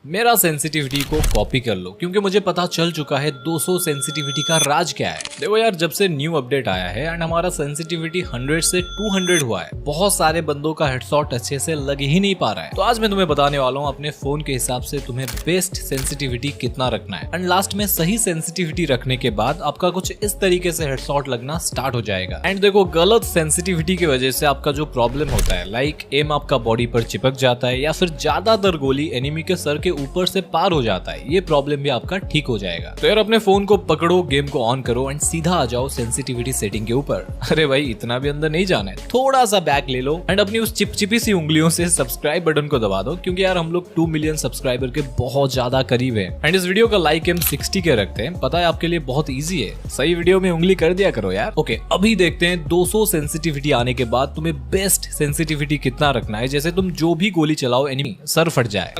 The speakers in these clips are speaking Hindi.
मेरा सेंसिटिविटी को कॉपी कर लो, क्योंकि मुझे पता चल चुका है 200 सेंसिटिविटी का राज क्या है। देखो यार, जब से न्यू अपडेट आया है एंड हमारा सेंसिटिविटी 100 से 200 हुआ है, बहुत सारे बंदों का हेडशॉट अच्छे से लग ही नहीं पा रहा है। तो आज मैं तुम्हें बताने वाला हूँ अपने फोन के हिसाब से तुम्हें बेस्ट सेंसिटिविटी कितना रखना है, एंड लास्ट में सही सेंसिटिविटी रखने के बाद आपका कुछ इस तरीके से हेडशॉट लगना स्टार्ट हो जाएगा। एंड देखो, गलत सेंसिटिविटी की वजह से आपका जो प्रॉब्लम होता है, लाइक एम आपका बॉडी पर चिपक जाता है या फिर ज्यादातर गोली एनिमी के सर के ऊपर से पार हो जाता है, ये प्रॉब्लम भी आपका ठीक हो जाएगा। तो यार अपने फोन को पकड़ो, गेम को ऑन करो एंड सीधा आ जाओ सेंसिटिविटी सेटिंग के ऊपर। अरे भाई, इतना भी अंदर नहीं जाना है, थोड़ा सा बैक ले लो एंड अपनी उस चिपचिपी सी उंगलियों से सब्सक्राइब बटन को दबा दो, क्योंकि यार हम लोग 2 मिलियन सब्सक्राइबर के बहुत ज्यादा करीब है। एंड इस वीडियो का लाइक हम 60 के रखते हैं, पता है आपके लिए बहुत ईजी है, सही वीडियो में उंगली कर दिया करो यार। ओके, अभी देखते हैं 200 सेंसिटिविटी आने के बाद तुम्हें बेस्ट सेंसिटिविटी कितना रखना है, जैसे तुम जो भी गोली चलाओ एनिमी सर फट जाए।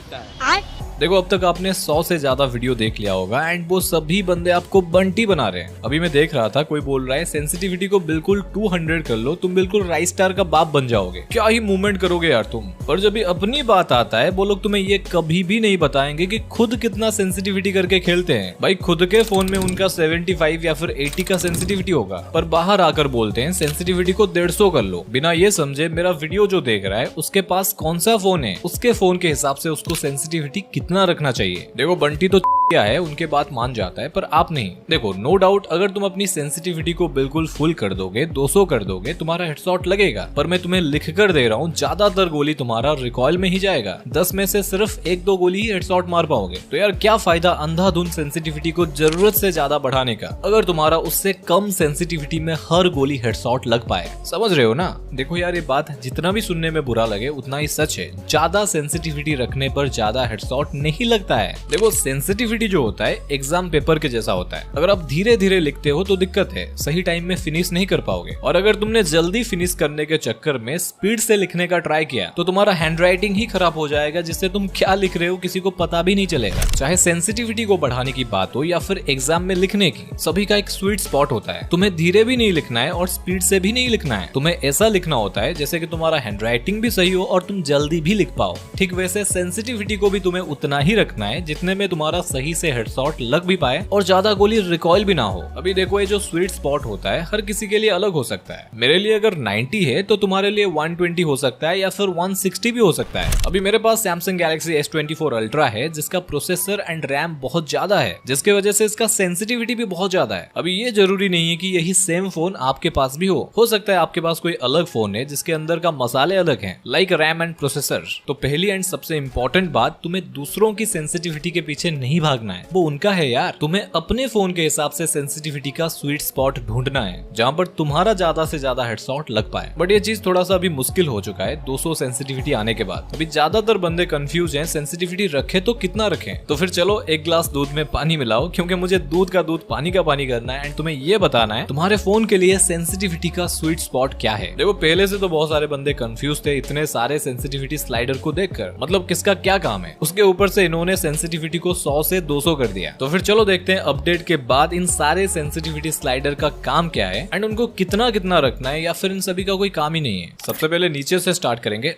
देखो, अब तक आपने 100 से ज्यादा वीडियो देख लिया होगा एंड वो सभी बंदे आपको बंटी बना रहे हैं। अभी मैं देख रहा था, कोई बोल रहा है सेंसिटिविटी को बिल्कुल 200 कर लो, तुम बिल्कुल राइस स्टार का बाप बन जाओगे, क्या ही मूवमेंट करोगे यार तुम। पर जब भी अपनी बात आता है, वो लोग तुम्हें ये कभी भी नहीं बताएंगे कि खुद कितना सेंसिटिविटी करके खेलते हैं। भाई, खुद के फोन में उनका 75 या फिर 80 का सेंसिटिविटी होगा, पर बाहर आकर बोलते हैं सेंसिटिविटी को 150 कर लो, बिना ये समझे मेरा वीडियो जो देख रहा है उसके पास कौन सा फोन है, उसके फोन के हिसाब से उसको सेंसिटिविटी कितना रखना चाहिए। देखो, बंटी तो क्या है, उनके बात मान जाता है, पर आप नहीं। देखो, नो डाउट अगर तुम अपनी सेंसिटिविटी को बिल्कुल फुल कर दोगे, 200 कर दोगे, तुम्हारा हेडशॉट लगेगा। पर मैं तुम्हें लिख कर दे रहा हूँ, ज्यादातर गोली तुम्हारा रिकॉइल में ही जाएगा, 10 में से सिर्फ 1-2 गोली ही हेडशॉट मार पाओगे। तो यार क्या फायदा अंधाधुंध सेंसिटिविटी को जरूरत से ज्यादा बढ़ाने का, अगर तुम्हारा उससे कम सेंसिटिविटी में हर गोली हेडशॉट लग पाए। समझ रहे हो ना? देखो यार, ये बात जितना भी सुनने में बुरा लगे उतना ही सच है। ज्यादा सेंसिटिविटी रखने पर ज्यादा हेडशॉट नहीं लगता है। देखो, सेंसिटिविटी जो होता है एग्जाम पेपर के जैसा होता है, अगर आप धीरे धीरे लिखते हो तो दिक्कत है, सही टाइम में फिनिश नहीं कर पाओगे। और अगर तुमने जल्दी फिनिश करने के चक्कर में स्पीड से लिखने का ट्राई किया तो तुम्हारा हैंडराइटिंग ही खराब हो जाएगा, जिससे तुम क्या लिख रहे हो किसी को पता भी नहीं चलेगा। चाहे सेंसिटिविटी को बढ़ाने की बात हो या फिर एग्जाम में लिखने की, सभी का एक स्वीट स्पॉट होता है। तुम्हें धीरे भी नहीं लिखना है और स्पीड से भी नहीं लिखना है, तुम्हें ऐसा लिखना होता है जैसे कि तुम्हारा हैंडराइटिंग भी सही हो और तुम जल्दी भी लिख पाओ। ठीक वैसे सेंसिटिविटी को भी तुम्हें उतना ही रखना है जितने में तुम्हारा सही से हेडशॉट लग भी पाए और ज्यादा गोली रिकॉइल भी ना हो। अभी देखो, ये जो स्वीट स्पॉट होता है हर किसी के लिए अलग हो सकता है। मेरे लिए अगर 90 है तो तुम्हारे लिए 120 हो सकता है या फिर 160 भी हो सकता है। अभी मेरे पास Samsung Galaxy S24 Ultra है, जिसका प्रोसेसर एंड रैम बहुत ज्यादा है, जिसके वजह से इसका सेंसिटिविटी भी बहुत ज्यादा है। अभी ये जरूरी नहीं है कि यही सेम फोन आपके पास भी हो सकता है आपके पास कोई अलग फोन है जिसके अंदर का मसाले अलग हैं, लाइक रैम एंड प्रोसेसर। तो पहली एंड सबसे इम्पोर्टेंट बात, तुम्हें दूसरों की सेंसिटिविटी के पीछे नहीं भागना है, वो उनका है यार। तुम्हें अपने फोन के हिसाब से सेंसिटिविटी का स्वीट स्पॉट ढूंढना है, जहां पर तुम्हारा ज्यादा से ज्यादा हेडशॉट लग पाए। बट ये चीज थोड़ा सा अभी मुश्किल हो चुका है 200 सेंसिटिविटी आने के बाद। अभी ज्यादातर बंदे कंफ्यूज हैं, सेंसिटिविटी रखे तो कितना रखें। तो फिर चलो, 1 ग्लास दूध में पानी मिलाओ, क्योंकि मुझे दूध का दूध पानी का पानी करना है एंड तुम्हें ये बताना है तुम्हारे फोन के लिए सेंसिटिविटी का स्वीट स्पॉट क्या है। देखो, पहले से तो बहुत सारे बंदे कंफ्यूज थे इतने सारे सेंसिटिविटी स्लाइडर को देखकर, मतलब किसका क्या काम है। उसके ऊपर से इन्होंने सेंसिटिविटी को 100 से 200 कर दिया। तो फिर चलो देखते हैं अपडेट के बाद इन सारे सेंसिटिविटी स्लाइडर का काम क्या है एंड उनको कितना कितना रखना है, या फिर इन सभी का कोई काम ही नहीं है। सबसे पहले नीचे से स्टार्ट करेंगे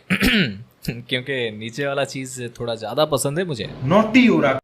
क्योंकि नीचे वाला चीज थोड़ा ज्यादा पसंद है मुझे। नोटी हो रहा।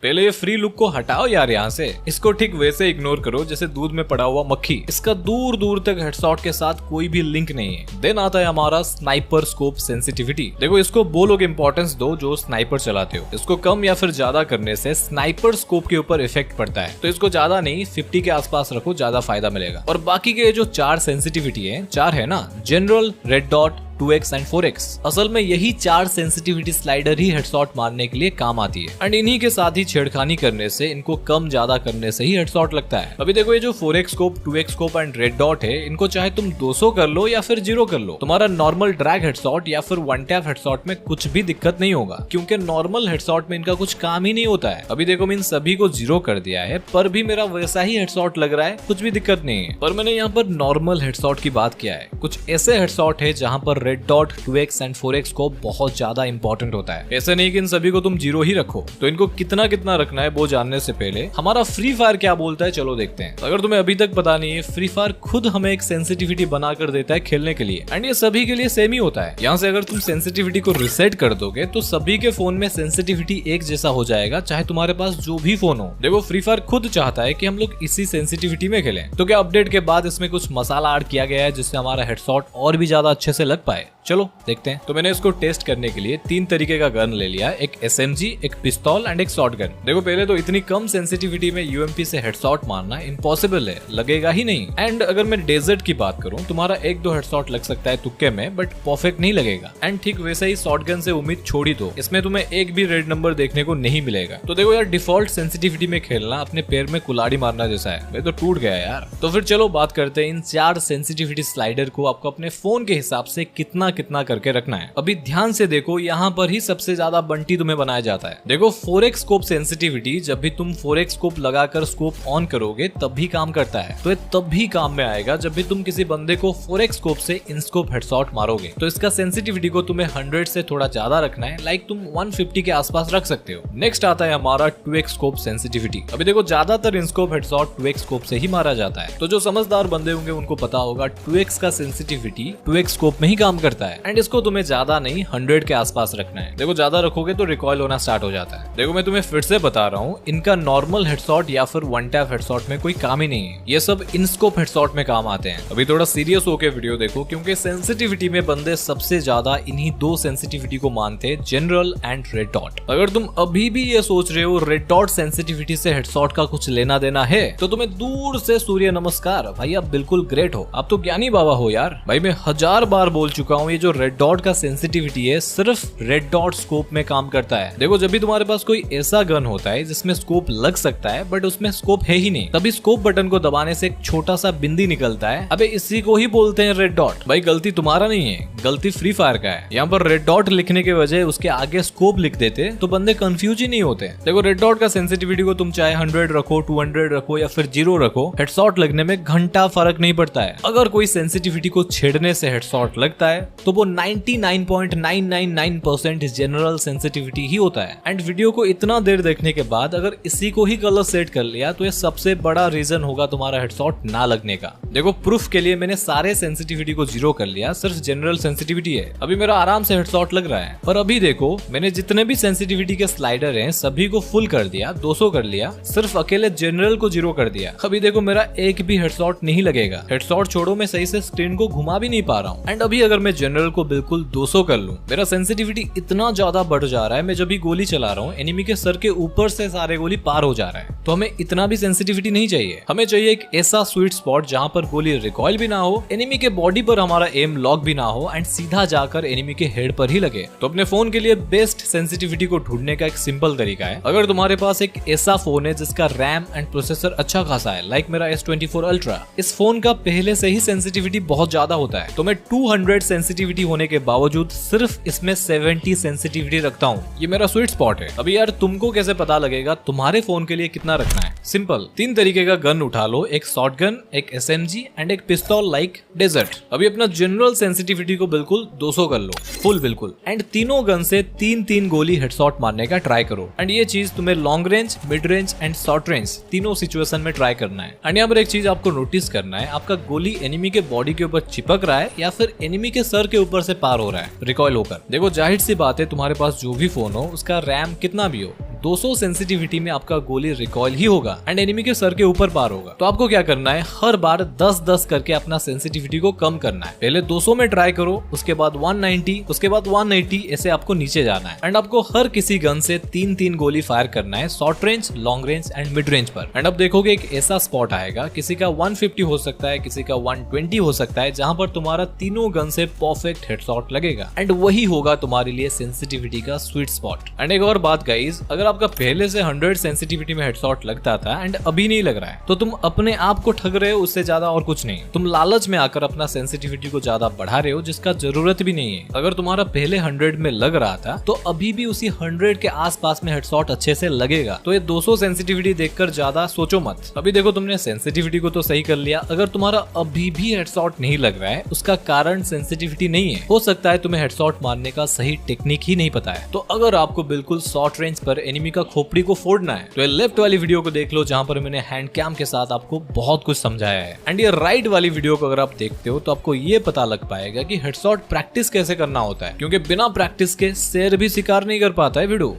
पहले ये फ्री लुक को हटाओ यार यहाँ से, इसको ठीक वैसे इग्नोर करो जैसे दूध में पड़ा हुआ मक्खी। इसका दूर दूर तक हेडशॉट के साथ कोई भी लिंक नहीं है। देन आता है हमारा स्नाइपर स्कोप सेंसिटिविटी। देखो, इसको वो लोग इंपॉर्टेंस दो जो स्नाइपर चलाते हो। इसको कम या फिर ज्यादा करने से स्नाइपर स्कोप के ऊपर इफेक्ट पड़ता है, तो इसको ज्यादा नहीं 50 के आसपास रखो, ज्यादा फायदा मिलेगा। और बाकी के जो 4 सेंसिटिविटी है, 4 है ना, general, red dot, 2x and 4x, असल में यही 4 सेंसिटिविटी स्लाइडर ही हेडशॉट मारने के लिए काम आती है। एंड इन्हीं के साथ ही छेड़खानी करने से, इनको कम ज्यादा करने से ही हेडशॉट लगता है। अभी देखो, ये जो 4x scope, 2x scope and red dot है, इनको चाहे तुम 200 कर लो या फिर 0 कर लो, तुम्हारा नॉर्मल ड्रैग हेडशॉट या फिर वन टैप हेडशॉट में कुछ भी दिक्कत नहीं होगा, क्योंकि नॉर्मल हेडशॉट में इनका कुछ काम ही नहीं होता है। अभी देखो, मैं इन सभी को 0 कर दिया है, पर भी मेरा वैसा ही हेडशॉट लग रहा है, कुछ भी दिक्कत नहीं है। पर मैंने यहाँ पर नॉर्मल हेडशॉट की बात किया है। कुछ ऐसे हेडशॉट है जहाँ पर red dot, 2x and 4x scope बहुत ज्यादा इंपॉर्टेंट होता है। ऐसा नहीं कि इन सभी को तुम 0 ही रखो। तो इनको कितना कितना रखना है वो जानने से पहले हमारा फ्री फायर क्या बोलता है चलो देखते हैं। अगर तुम्हें अभी तक पता नहीं है, फ्री फायर खुद हमें एक सेंसिटिविटी बना कर देता है खेलने के लिए, एंड ये सभी के लिए सेम ही होता है। यहाँ से अगर तुम सेंसिटिविटी को रिसेट कर दोगे तो सभी के फोन में सेंसिटिविटी एक जैसा हो जाएगा, चाहे तुम्हारे पास जो भी फोन हो। देखो फ्री फायर खुद चाहता है कि हम लोग इसी सेंसिटिविटी में खेलें। तो क्या अपडेट के बाद इसमें कुछ मसाला ऐड किया गया है जिससे हमारा हेडशॉट और भी ज्यादा अच्छे से लग पाए? चलो देखते हैं। तो मैंने इसको टेस्ट करने के लिए 3 तरीके का गन ले लिया, एक SMG, एक पिस्तौल एंड एक शॉटगन। देखो पहले तो इतनी कम सेंसिटिविटी में UMP से हेडशॉट मारना इम्पॉसिबल है, लगेगा ही नहीं। एंड अगर मैं डेजर्ट की बात करूं, तुम्हारा 1-2 हेडशॉट लग सकता है तुक्के में, बट परफेक्ट नहीं लगेगा। एंड ठीक वैसे ही शॉटगन से उम्मीद छोड़ी दो, इसमें तुम्हें एक भी रेड नंबर देखने को नहीं मिलेगा। तो देखो यार, डिफॉल्ट सेंसिटिविटी में खेलना अपने पैर में कुल्हाड़ी मारना जैसा है। मैं तो टूट गया यार। तो फिर चलो बात करते हैं इन 4 सेंसिटिविटी स्लाइडर को आपको अपने फोन के हिसाब से कितना कितना करके रखना है। अभी ध्यान से देखो, यहाँ पर ही सबसे ज्यादा बंटी तुम्हें बनाया जाता है। देखो 4x स्कोप सेंसिटिविटी, जब भी तुम 4x स्कोप लगाकर स्कोप ऑन करोगे तब भी काम करता है। तो ये तब भी काम में आएगा जब भी तुम किसी बंदे को 4x स्कोप से इन स्कोप हेडशॉट मारोगे। तो इसका सेंसिटिविटी को तुम्हें 100 से थोड़ा ज्यादा रखना है, लाइक तुम 150 के आसपास रख सकते हो। नेक्स्ट आता है हमारा 2x स्कोप सेंसिटिविटी। अभी देखो ज्यादातर in scope headshot 2x scope से ही मारा जाता है। तो जो समझदार बंदे होंगे उनको पता होगा 2x का सेंसिटिविटी 2x स्कोप में ही काम करता है। एंड इसको तुम्हें ज्यादा नहीं 100 के आसपास रखना है। देखो ज्यादा रखोगे तो रिकॉइल होना स्टार्ट हो जाता है। देखो मैं तुम्हें फिर से बता रहा हूँ, इनका नॉर्मल हेडशॉट या फिर वन टैप हेडशॉट में कोई काम ही नहीं है। ये सब इन स्कोप हेडशॉट में काम आते हैं। अभी थोड़ा सीरियस होके वीडियो देखो, क्योंकि सेंसिटिविटी में बंदे सबसे ज्यादा इन्हीं 2 सेंसिटिविटी को मानते हैं, जनरल एंड रेड डॉट। अगर तुम अभी भी ये सोच रहे हो रेड डॉट सेंसिटिविटी से हेडशॉट का कुछ लेना देना है, तो तुम्हें दूर से सूर्य नमस्कार भाई, आप बिल्कुल ग्रेट हो, आप तो ज्ञानी बाबा हो यार। भाई मैं 1000 बार बोल चुका हूँ, ये जो रेड डॉट का सेंसिटिविटी है सिर्फ रेड डॉट स्कोप में काम करता है। देखो जब भी तुम्हारे पास कोई ऐसा गन होता है जिसमें स्कोप लग सकता है बट उसमें स्कोप है ही नहीं, तभी स्कोप बटन को दबाने से एक छोटा सा बिंदी निकलता है। अबे इसी को ही बोलते हैं रेड डॉट। भाई गलती तुम्हारा नहीं है, गलती फ्री फायर का है। यहाँ पर रेड डॉट लिखने के वजह उसके आगे स्कोप लिख देते तो बंदे कंफ्यूज ही नहीं होते। देखो रेड डॉट का सेंसिटिविटी को तुम चाहे 100 रखो, 200 रखो या फिर 0 रखो, हेडशॉट लगने में घंटा फर्क नहीं पड़ता है। अगर कोई सेंसिटिविटी को छेड़ने से हेडशॉट लगता है तो वो 99.999% जनरल सेंसिटिविटी ही होता है। एंड वीडियो को इतना देर देखने के बाद अगर इसी को ही कलर सेट कर लिया तो ये सबसे बड़ा रीजन होगा तुम्हारा हेडशॉट ना लगने का। देखो प्रूफ के लिए मैंने सारे सेंसिटिविटी को 0 कर लिया, सिर्फ जनरल सेंसिटिविटी है। अभी मेरा आराम से हेडशॉट लग रहा है। पर अभी देखो मैंने जितने भी सेंसिटिविटी के स्लाइडर हैं सभी को फुल कर दिया, 200 कर लिया, सिर्फ अकेले जनरल को 0 कर दिया। अभी देखो मेरा एक भी हेडशॉट नहीं लगेगा। हेडशॉट छोड़ो, मैं सही से स्क्रीन को घुमा भी नहीं पा रहा हूँ। एंड अभी अगर मैं जनरल को बिल्कुल 200 कर लूं, मेरा सेंसिटिविटी इतना ज्यादा बढ़ जा रहा है, मैं जब भी गोली चला रहा हूँ एनिमी के सर के ऊपर से सारे गोली पार हो जा रहा है। तो हमें इतना भी सेंसिटिविटी नहीं चाहिए। हमें चाहिए एक ऐसा स्वीट स्पॉट जहाँ पर गोली रिकॉइल भी ना हो, एनिमी के बॉडी पर हमारा एम लॉक भी ना हो एंड सीधा जाकर एनिमी के हेड पर ही लगे। तो अपने फोन के लिए बेस्ट सेंसिटिविटी को ढूंढने का एक सिंपल तरीका है, अगर तुम्हारे पास एक ऐसा फोन है जिसका रैम एंड प्रोसेसर अच्छा खासा है, लाइक मेरा S24 Ultra, इस फोन का पहले से ही सेंसिटिविटी बहुत ज्यादा होता है, तो मैं 200 सेंसिटिविटी होने के बावजूद सिर्फ इसमें 70 सेंसिटिविटी रखता हूँ। ये मेरा स्वीट स्पॉट है। अभी यार तुमको कैसे पता लगेगा तुम्हारे फोन के लिए कितना रखना है? सिंपल, 3 तरीके का गन उठा लो, एक शॉटगन, एक SMG एंड एक पिस्तौल लाइक डेजर्ट। अभी अपना जनरल सेंसिटिविटी को बिल्कुल 200 कर लो, फुल बिल्कुल, एंड तीनों गन से 3-3 गोली हेडशॉट मारने का ट्राई करो। एंड ये चीज तुम्हें long range, mid range and short range तीनों सिचुएशन में ट्राई करना है। एंड यहाँ पर एक चीज आपको नोटिस करना है, आपका गोली एनिमी के बॉडी के ऊपर चिपक रहा है या फिर एनिमी के सर के ऊपर से पार हो रहा है रिकॉइल होकर। देखो जाहिर सी बात है, तुम्हारे पास जो भी फोन हो उसका रैम कितना भी हो, 200 सेंसिटिविटी में आपका गोली रिकॉइल ही होगा एंड एनिमी के सर के ऊपर पार होगा। तो आपको क्या करना है, हर बार 10-10 करके अपना सेंसिटिविटी को कम करना है। पहले 200 में ट्राई करो, उसके बाद 190, उसके बाद 180, ऐसे आपको नीचे जाना है। एंड आपको हर किसी गन से 3-3 गोली फायर करना है, short range, long range and mid range पर। एंड अब देखोगे एक ऐसा स्पॉट आएगा, किसी का 150 हो सकता है, किसी का 120 हो सकता है, जहां पर तुम्हारा तीनों गन से परफेक्ट हेडशॉट लगेगा। एंड वही होगा तुम्हारे लिए सेंसिटिविटी का स्वीट स्पॉट। एंड एक और बात गाइस, अगर आपका पहले से 100 सेंसिटिविटी में हेडशॉट लगता था एंड अभी नहीं लग रहा है तो तुम अपने आप को ठग रहे हो, उससे ज्यादा और कुछ नहीं। तुम लालच में आकर अपना सेंसिटिविटी को ज्यादा बढ़ा रहे हो जिसका जरूरत भी नहीं है। अगर तुम्हारा पहले 100 में लग रहा था तो अभी भी उसी 100 के आसपास में हेडशॉट अच्छे से लगेगा। तो ये 200 सेंसिटिविटी देखकर ज्यादा सोचो मत। अभी देखो तुमने सेंसिटिविटी को तो सही कर लिया, अगर तुम्हारा अभी भी हेडशॉट नहीं लग रहा है उसका कारण सेंसिटिविटी नहीं है। हो सकता है तुम्हें हेडशॉट मारने का सही टेक्निक ही नहीं पता है। तो अगर आपको बिल्कुल शॉर्ट रेंज पर एनिमी का खोपड़ी को फोड़ना है तो ये लेफ्ट वाली वीडियो को देख लो जहां पर मैंने हैंड कैम के साथ आपको बहुत कुछ समझाया है। एंड ये राइट वाली वीडियो को अगर आप देखते हो तो आपको ये पता लग पाएगा कि हेडशॉट प्रैक्टिस कैसे करना होता है, क्योंकि बिना प्रैक्टिस के शेर भी शिकार नहीं कर पाता है वीडियो।